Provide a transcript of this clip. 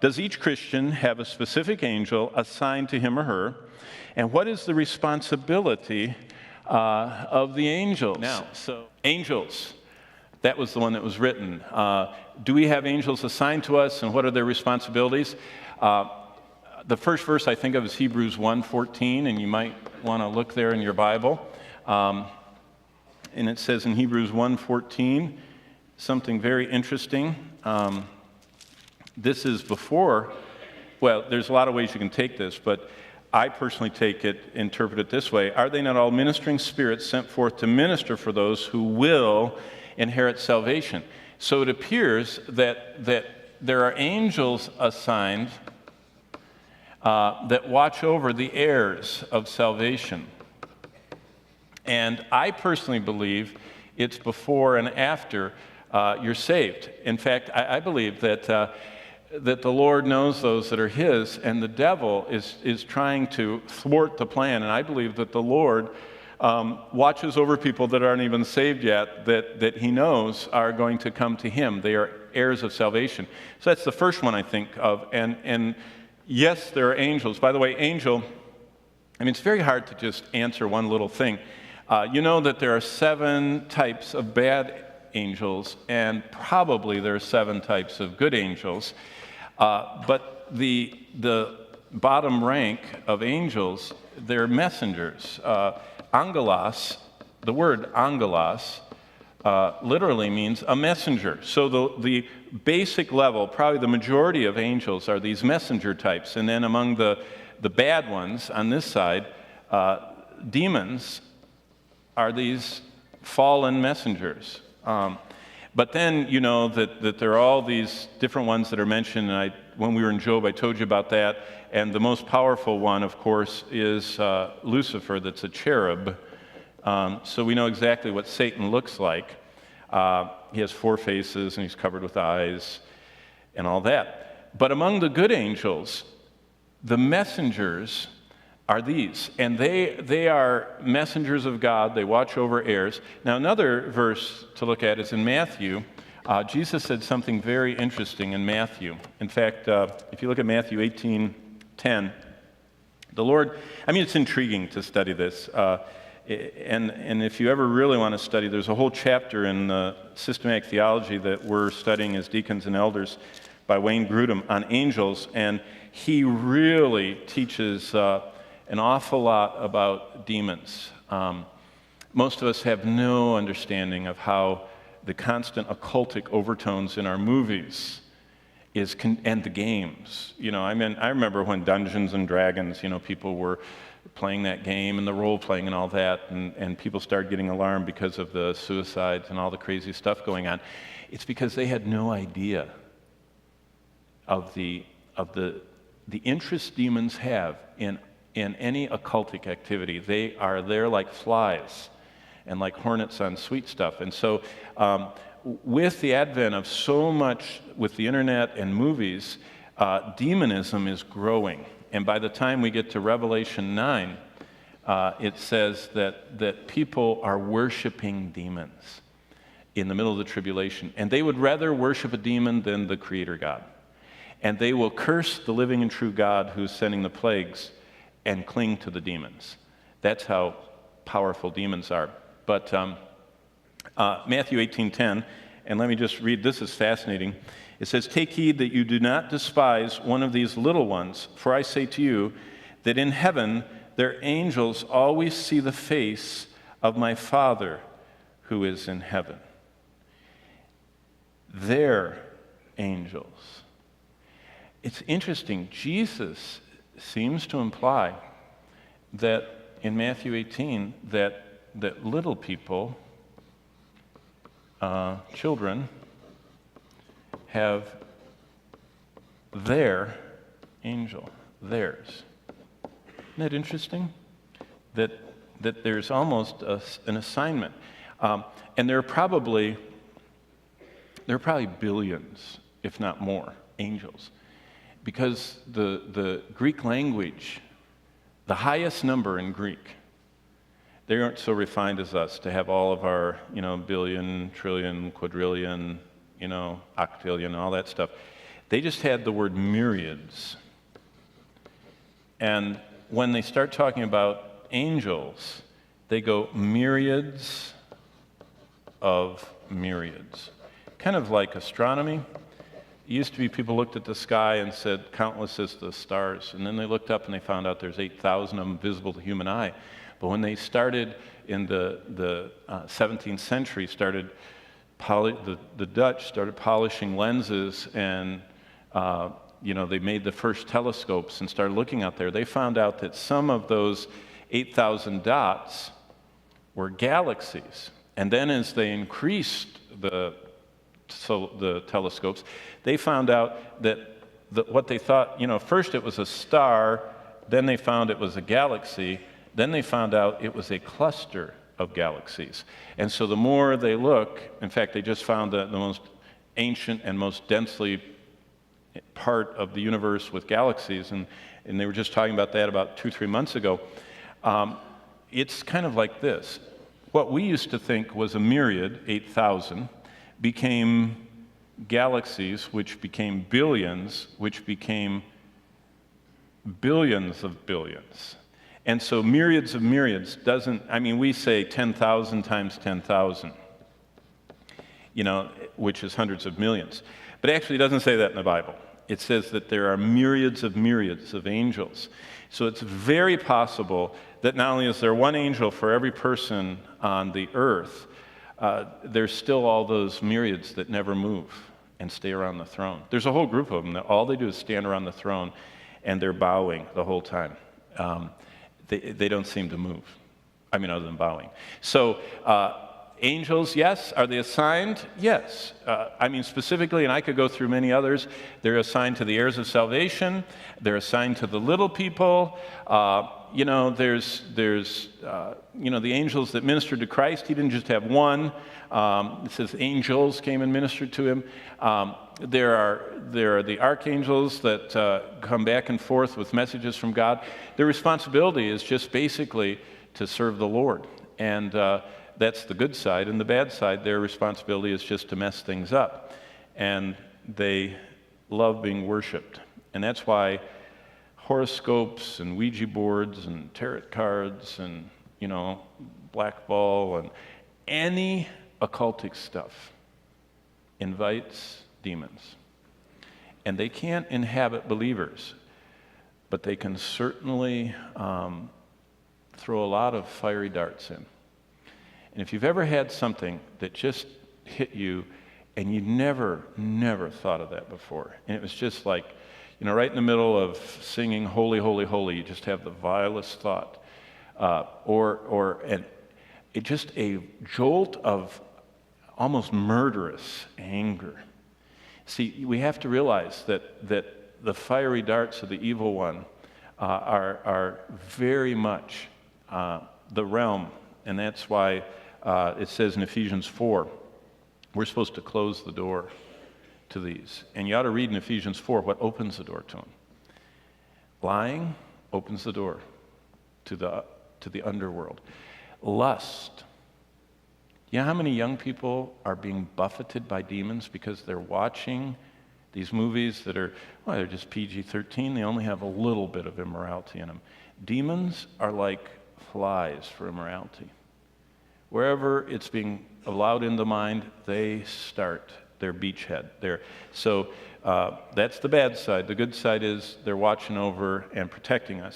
does each Christian have a specific angel assigned to him or her? And what is the responsibility of the angels? Now, so angels, that was the one that was written. Do we have angels assigned to us, and what are their responsibilities? The first verse I think of is Hebrews 1:14, and you might want to look there in your Bible. And it says in Hebrews 1:14 something very interesting. This is before, well, there's a lot of ways you can take this, but I personally interpret it this way. Are they not all ministering spirits sent forth to minister for those who will inherit salvation? So it appears that there are angels assigned that watch over the heirs of salvation. And I personally believe it's before and after you're saved. In fact, I believe that the Lord knows those that are His, and the devil is trying to thwart the plan. And I believe that the Lord watches over people that aren't even saved yet, that He knows are going to come to Him. They are heirs of salvation. So that's the first one I think of. And yes, there are angels. By the way, angel, I mean, it's very hard to just answer one little thing. You know that there are 7 types of bad angels, and probably there are 7 types of good angels. But the bottom rank of angels, they're messengers. Angelos, the word angelos, literally means a messenger. So the basic level, probably the majority of angels are these messenger types. And then among the bad ones on this side, demons are these fallen messengers. But then, you know, that there are all these different ones that are mentioned. And when we were in Job, I told you about that. And the most powerful one, of course, is Lucifer, that's a cherub. So we know exactly what Satan looks like. He has 4 faces, and he's covered with eyes, and all that. But among the good angels, the messengers are these, and they are messengers of God. They watch over heirs. Now, another verse to look at is in Matthew. Jesus said something very interesting in Matthew. In fact, if you look at Matthew 18:10, the Lord, I mean, it's intriguing to study this. And if you ever really want to study, there's a whole chapter in systematic theology that we're studying as deacons and elders by Wayne Grudem on angels, and he really teaches an awful lot about demons. Most of us have no understanding of how the constant occultic overtones in our movies and the games. You know, I mean, I remember when Dungeons and Dragons, you know, people were playing that game and the role-playing and all that, and people started getting alarmed because of the suicides and all the crazy stuff going on. It's because they had no idea of the interest demons have in any occultic activity. They are there like flies and like hornets on sweet stuff. And so with the advent of so much with the internet and movies, demonism is growing. And by the time we get to Revelation 9, it says that people are worshiping demons in the middle of the tribulation. And they would rather worship a demon than the Creator God. And they will curse the living and true God who's sending the plagues and cling to the demons. That's how powerful demons are. But Matthew 18:10, and let me just read, this is fascinating. It says, "Take heed that you do not despise one of these little ones, for I say to you that in heaven their angels always see the face of my Father who is in heaven." Their angels. It's interesting. Jesus seems to imply that in Matthew 18 that little people, children, have their angel, theirs. Isn't that interesting? That there's almost an assignment. And there are probably billions, if not more, angels. Because the Greek language, the highest number in Greek, they aren't so refined as us to have all of our, billion, trillion, quadrillion, octillion, all that stuff. They just had the word myriads. And when they start talking about angels, they go myriads of myriads. Kind of like astronomy. It used to be people looked at the sky and said, countless as the stars. And then they looked up and they found out there's 8,000 of them visible to the human eye. But when they started in the 17th century, the Dutch started polishing lenses, and they made the first telescopes and started looking out there. They found out that some of those 8,000 dots were galaxies. And then as they increased the telescopes, they found out that what they thought, first it was a star, then they found it was a galaxy, then they found out it was a cluster of galaxies. And so the more they look, in fact, they just found the most ancient and most densely part of the universe with galaxies, and they were just talking about that about 2-3 months ago. It's kind of like this. What we used to think was a myriad, 8,000, became galaxies, which became billions, which became billions of billions. And so myriads of myriads we say 10,000 times 10,000, which is hundreds of millions. But actually it doesn't say that in the Bible. It says that there are myriads of angels. So it's very possible that not only is there one angel for every person on the earth, there's still all those myriads that never move and stay around the throne. There's a whole group of them that all they do is stand around the throne, and they're bowing the whole time. They don't seem to move, other than bowing. So angels, yes. Are they assigned? Yes. Specifically, and I could go through many others, they're assigned to the heirs of salvation. They're assigned to the little people. There's the angels that ministered to Christ. He didn't just have one. It says angels came and ministered to him. There are the archangels that come back and forth with messages from God. Their responsibility is just basically to serve the Lord. And that's the good side. And the bad side, their responsibility is just to mess things up. And they love being worshipped. And that's why horoscopes and Ouija boards and tarot cards and, black ball and any occultic stuff invites demons. And they can't inhabit believers, but they can certainly throw a lot of fiery darts in. And if you've ever had something that just hit you and you never thought of that before, and it was just like, right in the middle of singing Holy, Holy, Holy, you just have the vilest thought, just a jolt of almost murderous anger. See, we have to realize that the fiery darts of the evil one are very much the realm, and that's why it says in Ephesians 4, we're supposed to close the door to these. And you ought to read in Ephesians 4 what opens the door to them. Lying opens the door to the underworld. Lust. You know how many young people are being buffeted by demons because they're watching these movies that are, they're just PG-13. They only have a little bit of immorality in them. Demons are like flies for immorality. Wherever it's being allowed in the mind, they start their beachhead there. So that's the bad side. The good side is they're watching over and protecting us.